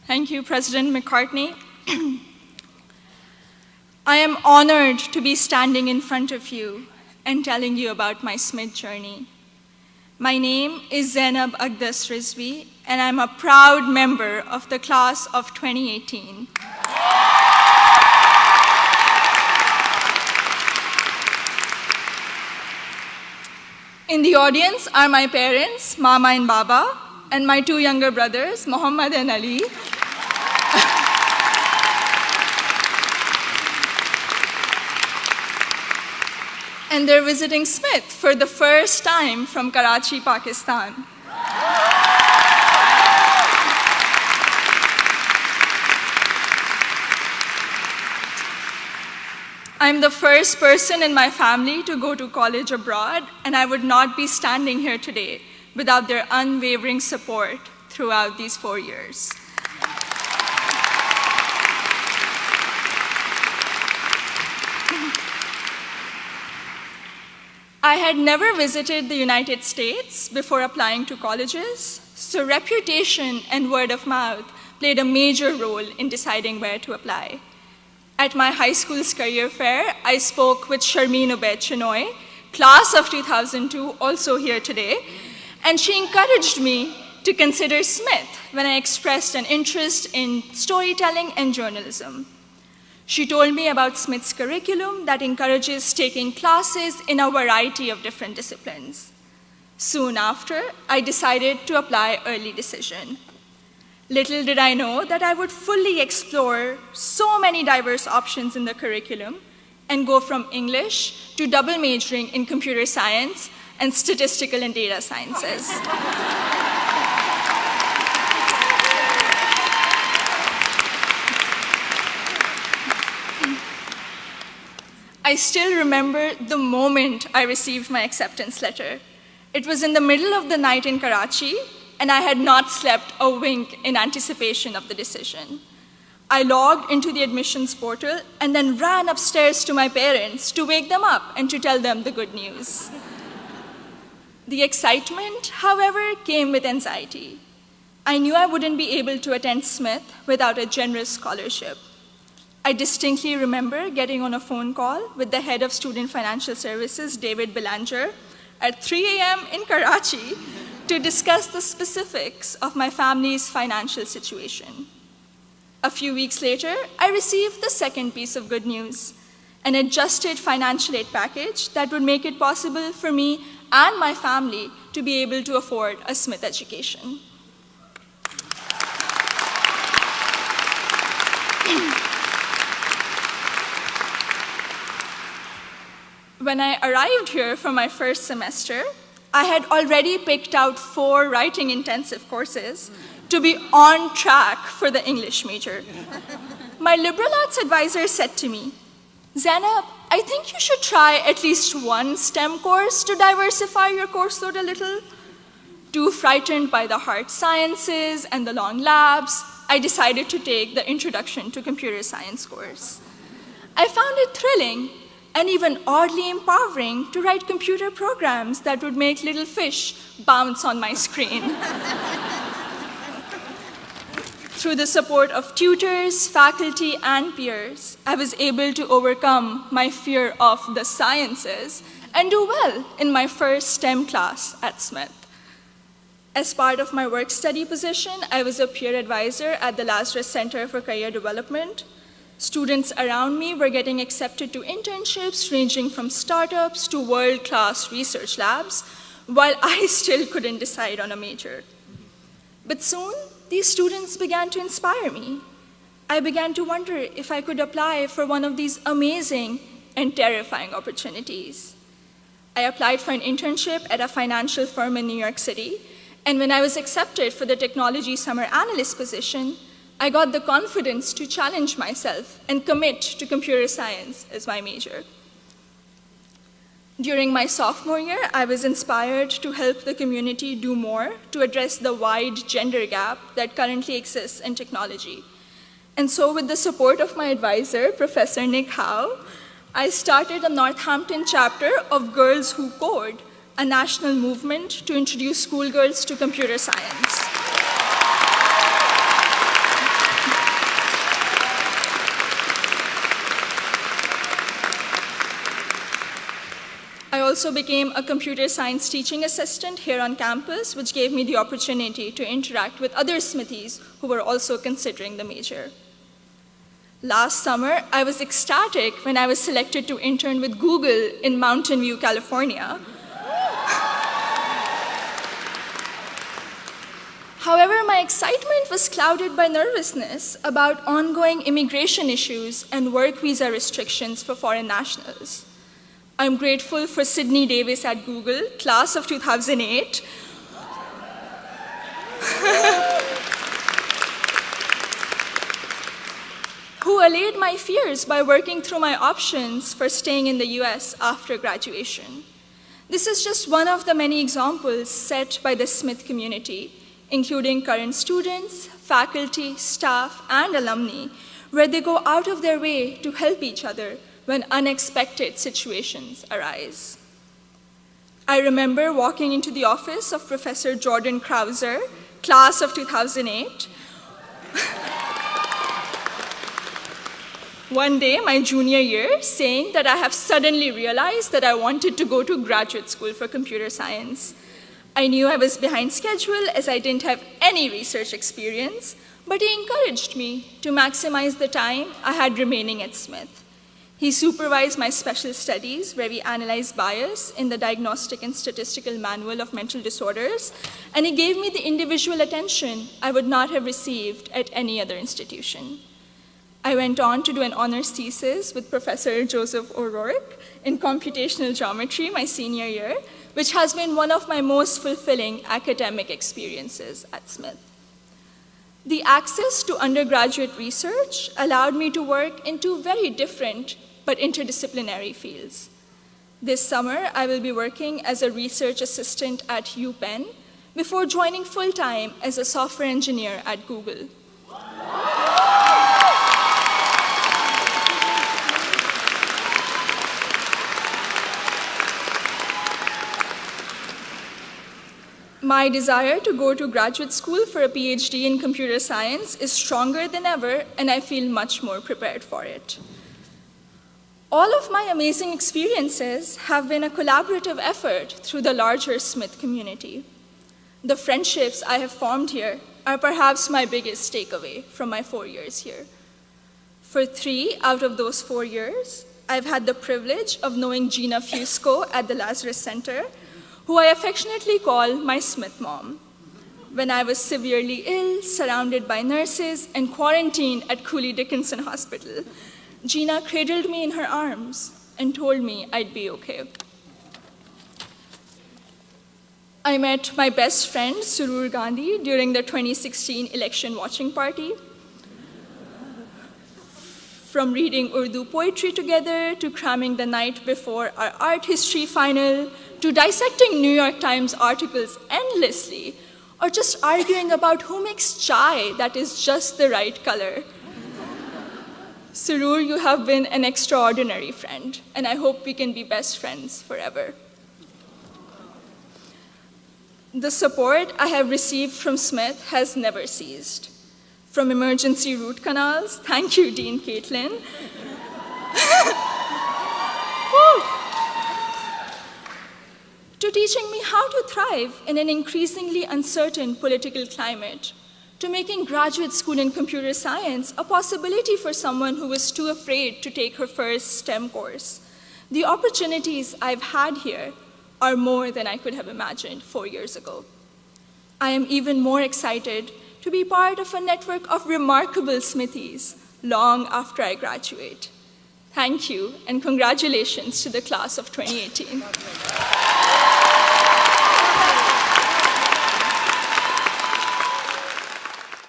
Thank you, President McCartney. I am honored to be standing in front of you and telling you about my Smith journey. My name is Zainab Aqdas Rizvi, and I'm a proud member of the class of 2018. In the audience are my parents, Mama and Baba, and my two younger brothers, Muhammad and Ali. And they're visiting Smith for the first time from Karachi, Pakistan. I'm the first person in my family to go to college abroad, and I would not be standing here today without their unwavering support throughout these 4 years. I had never visited the United States before applying to colleges, so reputation and word of mouth played a major role in deciding where to apply. At my high school's career fair, I spoke with Sharmeen Obaid Chinoy, class of 2002, also here today, and she encouraged me to consider Smith when I expressed an interest in storytelling and journalism. She told me about Smith's curriculum that encourages taking classes in a variety of different disciplines. Soon after, I decided to apply early decision. Little did I know that I would fully explore so many diverse options in the curriculum and go from English to double majoring in computer science and statistical and data sciences. I still remember the moment I received my acceptance letter. It was in the middle of the night in Karachi, and I had not slept a wink in anticipation of the decision. I logged into the admissions portal and then ran upstairs to my parents to wake them up and to tell them the good news. The excitement, however, came with anxiety. I knew I wouldn't be able to attend Smith without a generous scholarship. I distinctly remember getting on a phone call with the head of Student Financial Services, David Belanger, at 3 a.m. in Karachi to discuss the specifics of my family's financial situation. A few weeks later, I received the second piece of good news, an adjusted financial aid package that would make it possible for me and my family to be able to afford a Smith education. When I arrived here for my first semester, I had already picked out 4 writing intensive courses to be on track for the English major. My liberal arts advisor said to me, "Zainab, I think you should try at least one STEM course to diversify your course load a little." Too frightened by the hard sciences and the long labs, I decided to take the Introduction to Computer Science course. I found it thrilling and even oddly empowering to write computer programs that would make little fish bounce on my screen. Through the support of tutors, faculty, and peers, I was able to overcome my fear of the sciences and do well in my first STEM class at Smith. As part of my work-study position, I was a peer advisor at the Lazarus Center for Career Development. Students around me were getting accepted to internships ranging from startups to world-class research labs, while I still couldn't decide on a major. But soon, these students began to inspire me. I began to wonder if I could apply for one of these amazing and terrifying opportunities. I applied for an internship at a financial firm in New York City, and when I was accepted for the technology summer analyst position, I got the confidence to challenge myself and commit to computer science as my major. During my sophomore year, I was inspired to help the community do more to address the wide gender gap that currently exists in technology. And so with the support of my advisor, Professor Nick Howe, I started a Northampton chapter of Girls Who Code, a national movement to introduce schoolgirls to computer science. also became a computer science teaching assistant here on campus, which gave me the opportunity to interact with other Smithies who were also considering the major. Last summer, I was ecstatic when I was selected to intern with Google in Mountain View, California. However, my excitement was clouded by nervousness about ongoing immigration issues and work visa restrictions for foreign nationals. I'm grateful for Sydney Davis at Google, class of 2008, who allayed my fears by working through my options for staying in the US after graduation. This is just one of the many examples set by the Smith community, including current students, faculty, staff, and alumni, where they go out of their way to help each other when unexpected situations arise. I remember walking into the office of Professor Jordan Krauser, class of 2008, one day, my junior year, saying that I have suddenly realized that I wanted to go to graduate school for computer science. I knew I was behind schedule as I didn't have any research experience, but he encouraged me to maximize the time I had remaining at Smith. He supervised my special studies, where we analyzed bias in the Diagnostic and Statistical Manual of Mental Disorders, and he gave me the individual attention I would not have received at any other institution. I went on to do an honors thesis with Professor Joseph O'Rourke in computational geometry my senior year, which has been one of my most fulfilling academic experiences at Smith. The access to undergraduate research allowed me to work in two very different but interdisciplinary fields. This summer, I will be working as a research assistant at UPenn before joining full-time as a software engineer at Google. My desire to go to graduate school for a PhD in computer science is stronger than ever, and I feel much more prepared for it. All of my amazing experiences have been a collaborative effort through the larger Smith community. The friendships I have formed here are perhaps my biggest takeaway from my 4 years here. For 3 out of those 4 years, I've had the privilege of knowing Gina Fusco at the Lazarus Center, who I affectionately call my Smith mom. When I was severely ill, surrounded by nurses, and quarantined at Cooley Dickinson Hospital, Gina cradled me in her arms and told me I'd be okay. I met my best friend, Surur Gandhi, during the 2016 election watching party. From reading Urdu poetry together, to cramming the night before our art history final, to dissecting New York Times articles endlessly, or just arguing about who makes chai that is just the right color. Surur, you have been an extraordinary friend, and I hope we can be best friends forever. The support I have received from Smith has never ceased. From emergency root canals, thank you, Dean Caitlin, to teaching me how to thrive in an increasingly uncertain political climate, to making graduate school in computer science a possibility for someone who was too afraid to take her first STEM course. The opportunities I've had here are more than I could have imagined 4 years ago. I am even more excited to be part of a network of remarkable Smithies long after I graduate. Thank you, and congratulations to the class of 2018.